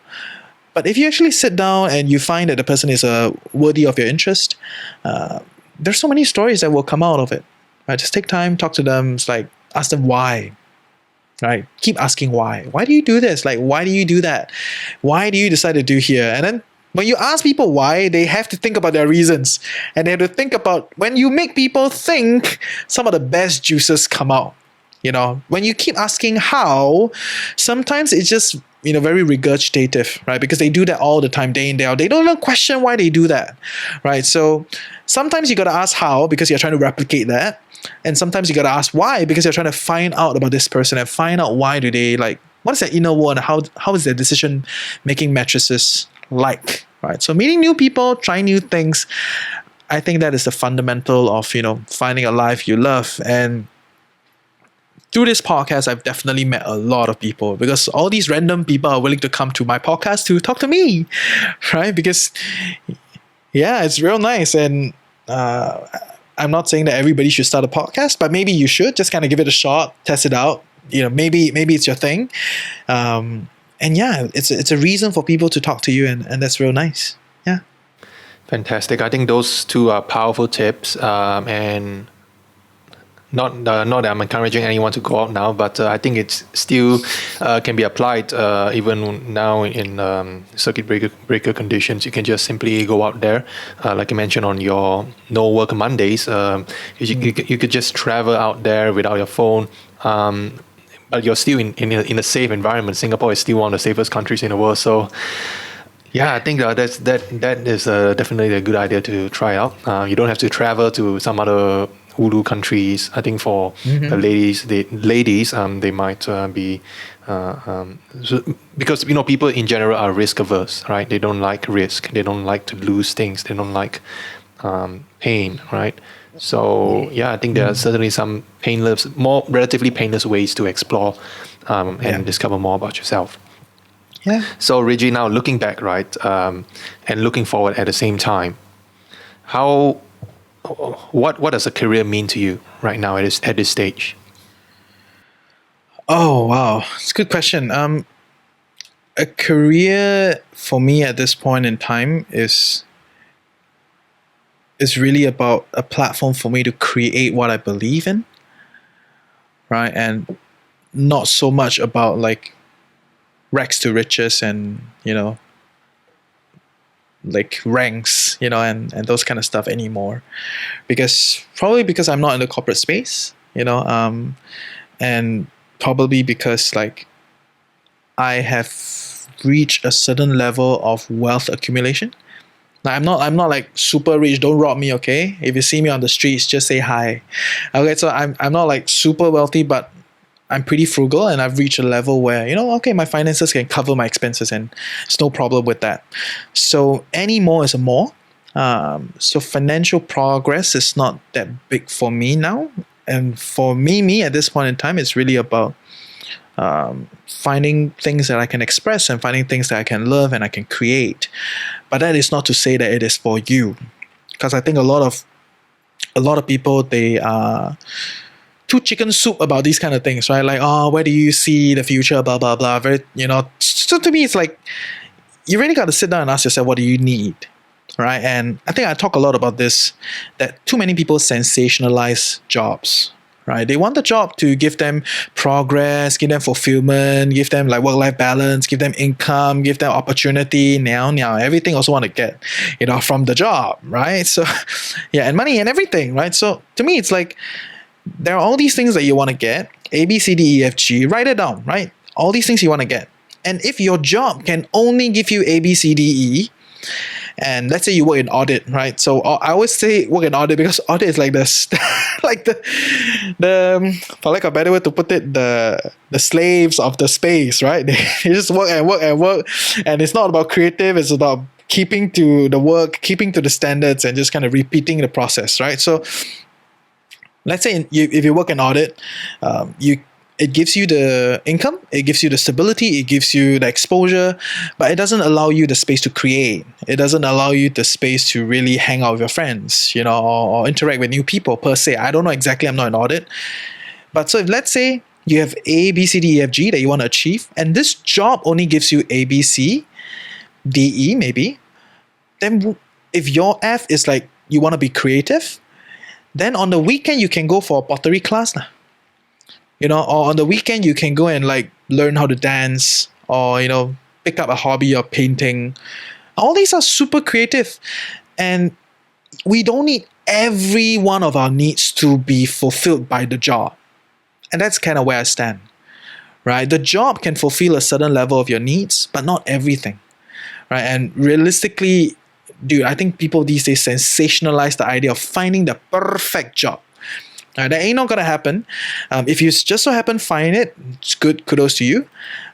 But if you actually sit down and you find that the person is worthy of your interest, there's so many stories that will come out of it. Right? Just take time, talk to them. It's like, ask them why. Right? Keep asking why. Why do you do this? Like, why do you do that? Why do you decide to do here? And then when you ask people why, they have to think about their reasons. And they have to think about, when you make people think, some of the best juices come out. When you keep asking how, sometimes it's just, very regurgitative, right? Because they do that all the time, day in, day out. They don't even question why they do that, right? So sometimes you got to ask how, because you're trying to replicate that. And sometimes you got to ask why, because you're trying to find out about this person and find out why do they, like, what is their inner world, how is their decision making matrices like, right? So meeting new people, trying new things, I think that is the fundamental of, finding a life you love. And through this podcast, I've definitely met a lot of people, because all these random people are willing to come to my podcast to talk to me, right? Because, yeah, it's real nice. And I'm not saying that everybody should start a podcast, but maybe you should just kind of give it a shot, test it out. Maybe it's your thing. And yeah, it's a reason for people to talk to you, and that's real nice. Yeah. Fantastic. I think those two are powerful tips. And not that I'm encouraging anyone to go out now, but I think it's still can be applied even now in circuit breaker conditions. You can just simply go out there, like you mentioned on your no work Mondays. You could just travel out there without your phone, but you're still in a safe environment. Singapore is still one of the safest countries in the world. So yeah, I think that is definitely a good idea to try out. You don't have to travel to some other Ulu countries. I think for the ladies, they might be because people in general are risk averse, right? They don't like risk. They don't like to lose things. They don't like pain, right? So yeah, I think there are certainly some relatively painless ways to explore and discover more about yourself. Yeah. So Reggie, now looking back, right, and looking forward at the same time, what does a career mean to you right now at this stage? Oh wow, it's a good question. A career for me at this point in time is really about a platform for me to create what I believe in, right? And not so much about like rags to riches and like ranks, and those kind of stuff anymore, because I'm not in the corporate space, and probably because like I have reached a certain level of wealth accumulation. Now, I'm not like super rich. Don't rob me, okay? If you see me on the streets, just say hi. Okay, so I'm not like super wealthy, but I'm pretty frugal, and I've reached a level where, okay, my finances can cover my expenses, and it's no problem with that. So any more is a more. So financial progress is not that big for me now. And for me at this point in time, it's really about finding things that I can express and finding things that I can love and I can create. But that is not to say that it is for you, because I think a lot of people, they are too chicken soup about these kind of things, right? Like, oh, where do you see the future? Blah blah blah. Very, So to me, it's like you really got to sit down and ask yourself, what do you need, right? And I think I talk a lot about this, that too many people sensationalize jobs, right? They want the job to give them progress, give them fulfillment, give them like work-life balance, give them income, give them opportunity, everything also want to get, from the job, right? So, yeah, and money and everything, right? So to me, it's like there are all these things that you want to get, A, B, C, D, E, F, G, write it down, right? All these things you want to get. And if your job can only give you A, B, C, D, E, and let's say you work in audit, right? So I always say work in audit because audit is like this, like the for like a better way to put it, the slaves of the space, right? They just work and work and work, and it's not about creative. It's about keeping to the work, keeping to the standards, and just kind of repeating the process, right? So let's say if you work in audit, it gives you the income, it gives you the stability, it gives you the exposure, but it doesn't allow you the space to create. It doesn't allow you the space to really hang out with your friends, or interact with new people per se. I don't know exactly, I'm not in audit. But so if let's say you have A, B, C, D, E, F, G that you want to achieve, and this job only gives you A, B, C, D, E maybe, then if your F is like you want to be creative, then on the weekend you can go for a pottery class. Or on the weekend you can go and like learn how to dance, or pick up a hobby of painting. All these are super creative, and we don't need every one of our needs to be fulfilled by the job. And that's kind of where I stand, right? The job can fulfill a certain level of your needs, but not everything, right? And realistically, dude, I think people these days sensationalize the idea of finding the perfect job. That ain't not gonna happen. If you just so happen find it, it's good, kudos to you.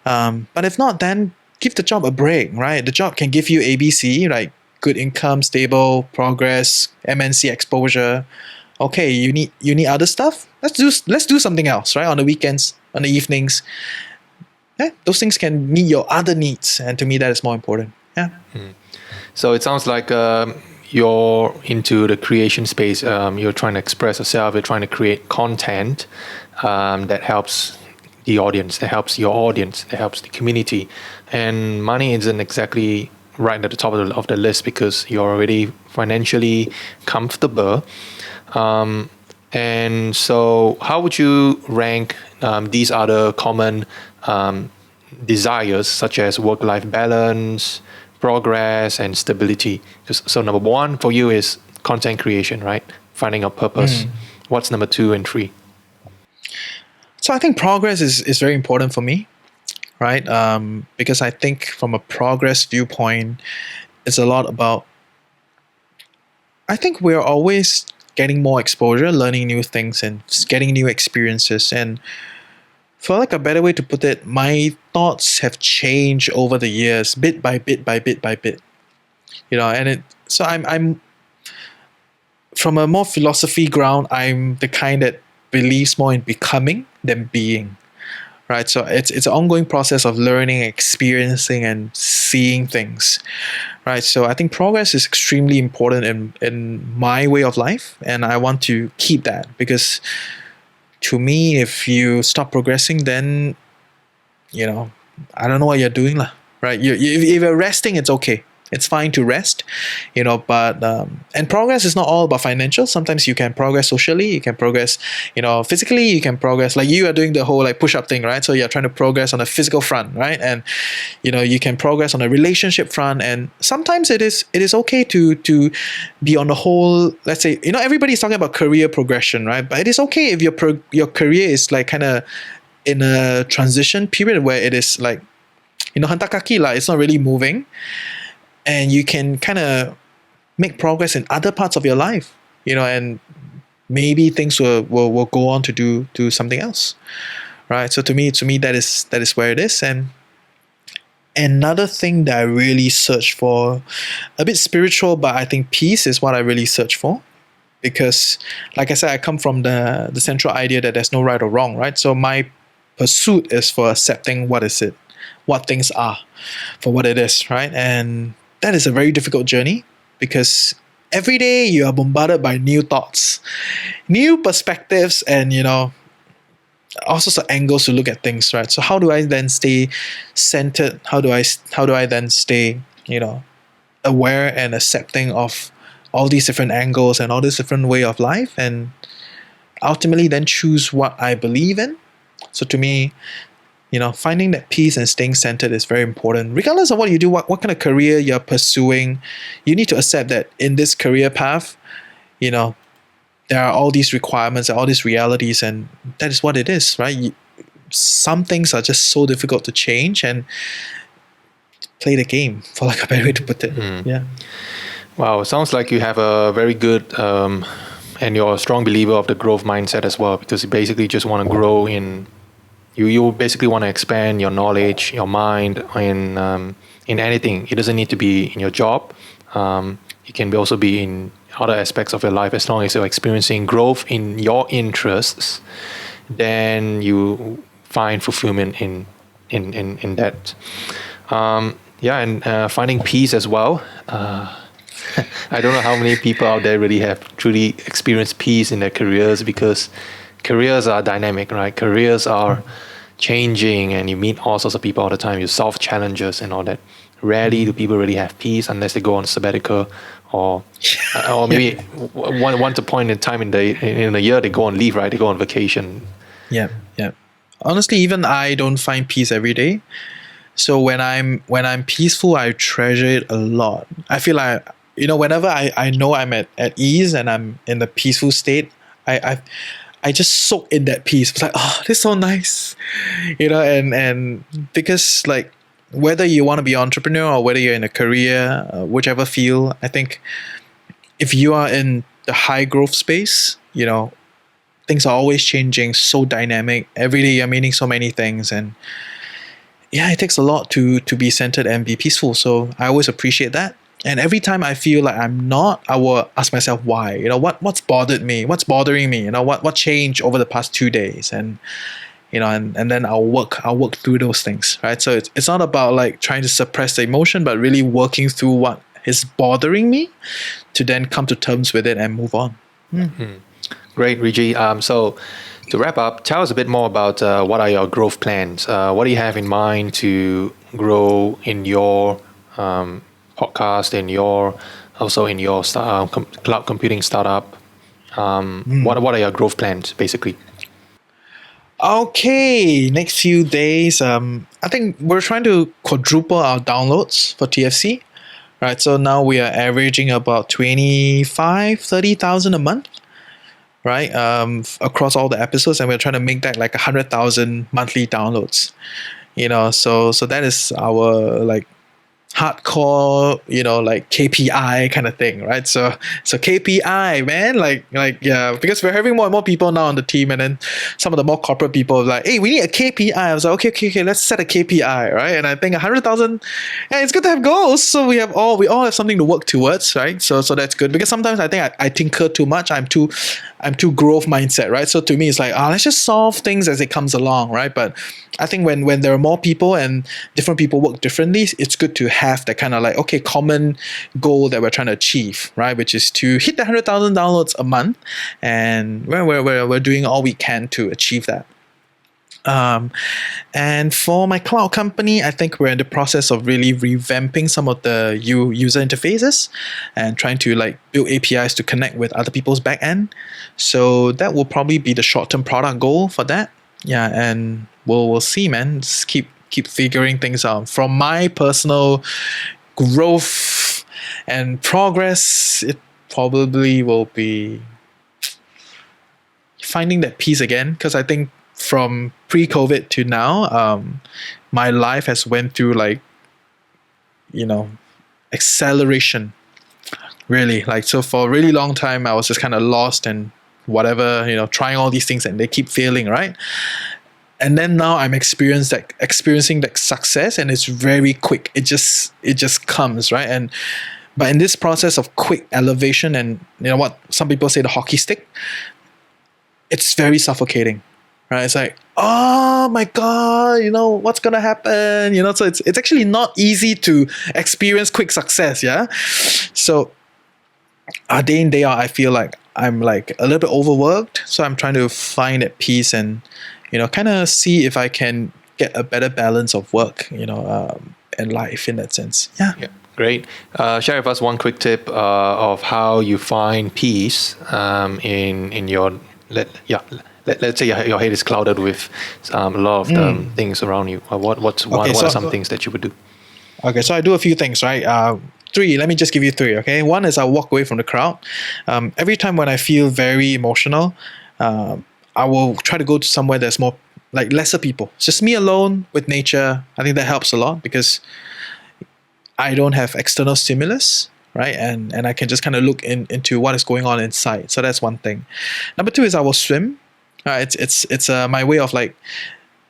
But if not, then give the job a break, right? The job can give you ABC, right? Good income, stable, progress, MNC exposure. Okay, you need other stuff. Let's do something else, right? On the weekends, on the evenings. Yeah, those things can meet your other needs, and to me that is more important. Yeah. So it sounds like you're into the creation space. You're trying to express yourself. You're trying to create content that helps the audience, that helps your audience, that helps the community. And money isn't exactly right at the top of the list because you're already financially comfortable. And so how would you rank these other common desires such as work-life balance, progress, and stability? So number one for you is content creation, right? Finding a purpose. What's number 2 and 3? So I think progress is very important for me, right? Because I think from a progress viewpoint, it's a lot about, I think we're always getting more exposure, learning new things, and getting new experiences. And for like a better way to put it, my thoughts have changed over the years, bit by bit by bit by bit. So I'm from a more philosophy ground, I'm the kind that believes more in becoming than being. Right? So it's an ongoing process of learning, experiencing, and seeing things. Right? So I think progress is extremely important in my way of life, and I want to keep that because to me, if you stop progressing, then, I don't know what you're doing, right? If you're resting, it's okay. It's fine to rest, but, and progress is not all about financial. Sometimes you can progress socially, you can progress, physically, you can progress, like you are doing the whole like push-up thing, right? So you're trying to progress on a physical front, right? And, you can progress on a relationship front. And sometimes it is okay to be on the whole, let's say, everybody's talking about career progression, right? But it is okay if your career is like kind of in a transition period where it is like, hantakaki lah, it's not really moving. And you can kind of make progress in other parts of your life, and maybe things will go on to do something else, right? So to me that is where it is. And another thing that I really search for, a bit spiritual, but I think peace is what I really search for, because like I said, I come from the central idea that there's no right or wrong, right? So my pursuit is for accepting what things are for what it is, right? And that is a very difficult journey because every day you are bombarded by new thoughts, new perspectives, and all sorts of angles to look at things, right? So how do I then stay centered? How do I then stay, aware and accepting of all these different angles and all this different way of life? And ultimately then choose what I believe in. So to me, finding that peace and staying centered is very important. Regardless of what you do, what kind of career you're pursuing, you need to accept that in this career path, there are all these requirements, all these realities, and that is what it is, right? Some things are just so difficult to change, and play the game, for like a better way to put it. Yeah. Wow, it sounds like you have a very good and you're a strong believer of the growth mindset as well, because you basically just want to grow in. You basically want to expand your knowledge, your mind in anything. It doesn't need to be in your job. It can also be in other aspects of your life. As long as you're experiencing growth in your interests, then you find fulfillment in that. And finding peace as well. I don't know how many people out there really have truly experienced peace in their careers, because careers are dynamic, right? Careers are changing, and you meet all sorts of people all the time. You solve challenges and all that. Rarely do people really have peace unless they go on sabbatical, or maybe once a point in time in a year they go on leave, right? They go on vacation. Yeah. Honestly, even I don't find peace every day. So when I'm peaceful, I treasure it a lot. I feel like, whenever I know I'm at ease and I'm in the peaceful state, I just soak in that peace. It's like, oh, this is so nice, and because like, whether you want to be an entrepreneur or whether you're in a career, whichever field, I think if you are in the high growth space, things are always changing, so dynamic. Every day you're meeting so many things, and yeah, it takes a lot to be centered and be peaceful. So I always appreciate that. And every time I feel like I'm not, I will ask myself why. What's bothered me? What's bothering me? What changed over the past 2 days? And and then I'll work through those things, right? So it's not about like trying to suppress the emotion, but really working through what is bothering me to then come to terms with it and move on. Great, Reggie. So to wrap up, tell us a bit more about what are your growth plans? What do you have in mind to grow in your podcast, in your cloud computing startup? What are your growth plans, basically? Okay, next few days, I think we're trying to quadruple our downloads for TFC, right? So now we are averaging about 30,000 a month, right? Across all the episodes, and we're trying to make that like 100,000 monthly downloads. So that is our like hardcore, like KPI kind of thing, right? So KPI, man, like yeah, because we're having more and more people now on the team, and then some of the more corporate people are like, hey, we need a KPI. I was like, okay, let's set a KPI, right? And I think 100,000, yeah, it's good to have goals. So we all have something to work towards, right? So that's good, because sometimes I think I tinker too much. I'm too growth mindset, right? So to me, it's like, let's just solve things as it comes along, right? But I think when there are more people and different people work differently, it's good to have that kind of like, okay, common goal that we're trying to achieve, right? Which is to hit the 100,000 downloads a month, and we're doing all we can to achieve that. And for my cloud company, I think we're in the process of really revamping some of the user interfaces and trying to like build APIs to connect with other people's backend. So that will probably be the short-term product goal for that. Yeah, and we'll see, man. Just keep figuring things out. From my personal growth and progress, it probably will be finding that peace again, because I think from pre-COVID to now, my life has went through like, acceleration, really. Like, so for a really long time, I was just kind of lost and whatever, trying all these things and they keep failing, right? And then now I'm experiencing that success, and it's very quick. It just comes, right? But in this process of quick elevation, and what some people say, the hockey stick, it's very suffocating, right? It's like, oh my god, what's gonna happen? So it's actually not easy to experience quick success, yeah. So day in, day out, I feel like I'm like a little bit overworked. So I'm trying to find that peace and kind of see if I can get a better balance of work, and life in that sense. Yeah. Great. Share with us one quick tip of how you find peace in your let's say your head is clouded with a lot of things around you. What are some things that you would do? Okay, so I do a few things, right? Three. Let me just give you three. Okay, one is I walk away from the crowd. Every time when I feel very emotional, I will try to go to somewhere that's more like lesser people. It's just me alone with nature. I think that helps a lot because I don't have external stimulus, right? And I can just kind of look into what is going on inside. So that's one thing. Number two is I will swim. It's my way of like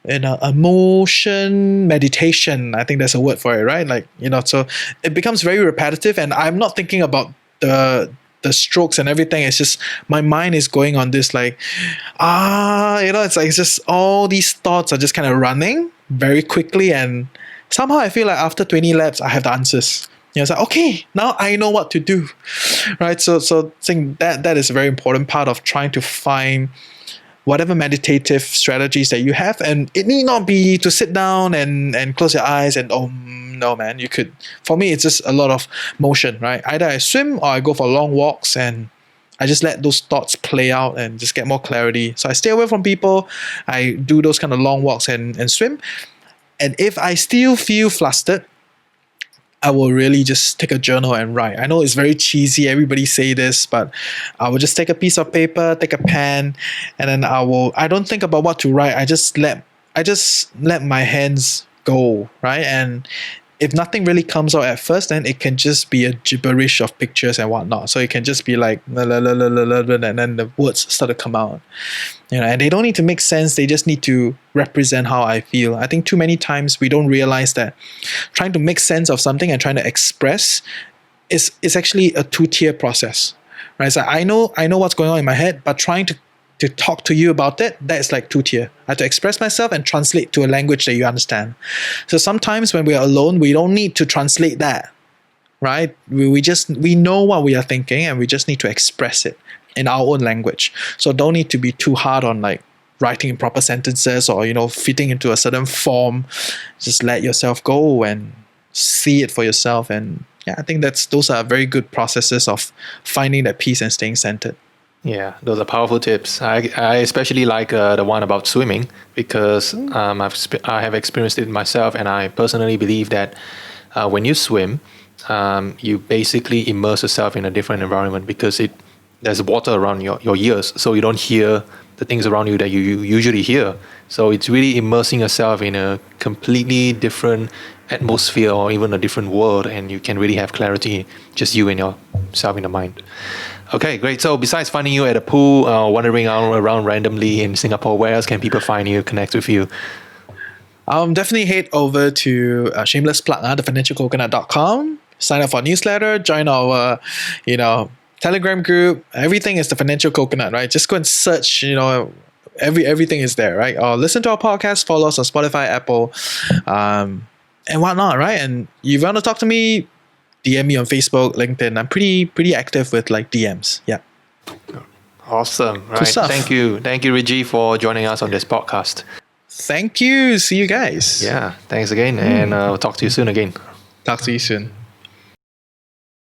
emotion meditation. I think there's a word for it, right? Like, so it becomes very repetitive, and I'm not thinking about the strokes and everything. It's just my mind is going on this like it's like it's just all these thoughts are just kind of running very quickly, and somehow I feel like after 20 laps I have the answers. It's like, okay, now I know what to do, right? So I think that is a very important part of trying to find whatever meditative strategies that you have. And it need not be to sit down and close your eyes and no, man, you could. For me, it's just a lot of motion, right? Either I swim or I go for long walks and I just let those thoughts play out and just get more clarity. So I stay away from people. I do those kind of long walks and swim. And if I still feel flustered, I will really just take a journal and write. I know it's very cheesy. Everybody say this, but I will just take a piece of paper, take a pen, and then I don't think about what to write. I just let my hands go, right? And if nothing really comes out at first, then it can just be a gibberish of pictures and whatnot. So it can just be like la, la, la, la, la, la, and then the words start to come out. And they don't need to make sense. They just need to represent how I feel. I think too many times we don't realize that trying to make sense of something and trying to express is actually a two-tier process, right? So I know what's going on in my head, but trying to talk to you about it, that's like two-tier. I have to express myself and translate to a language that you understand. So sometimes when we are alone, we don't need to translate that, right? We know what we are thinking and we just need to express it in our own language. So don't need to be too hard on like writing in proper sentences or, fitting into a certain form. Just let yourself go and see it for yourself. And yeah, I think those are very good processes of finding that peace and staying centered. Yeah, those are powerful tips. I especially like the one about swimming because I have experienced it myself, and I personally believe that when you swim, you basically immerse yourself in a different environment because there's water around your ears, so you don't hear the things around you that you usually hear. So it's really immersing yourself in a completely different atmosphere or even a different world, and you can really have clarity, just you and yourself in the mind. Okay, great. So besides finding you at a pool, wandering around randomly in Singapore, where else can people find you, connect with you? Definitely head over to shameless plug, thefinancialcoconut.com. Sign up for our newsletter, join our, Telegram group. Everything is The Financial Coconut, right? Just go and search, everything is there, right? Or listen to our podcast, follow us on Spotify, Apple, and whatnot, right? And if you want to talk to me, DM me on Facebook, LinkedIn. I'm pretty active with like DMs. Yeah. Awesome. Right. Thank you, Reggie, for joining us on this podcast. Thank you. See you guys. Yeah. Thanks again, and we'll talk to you soon again. Talk to you soon.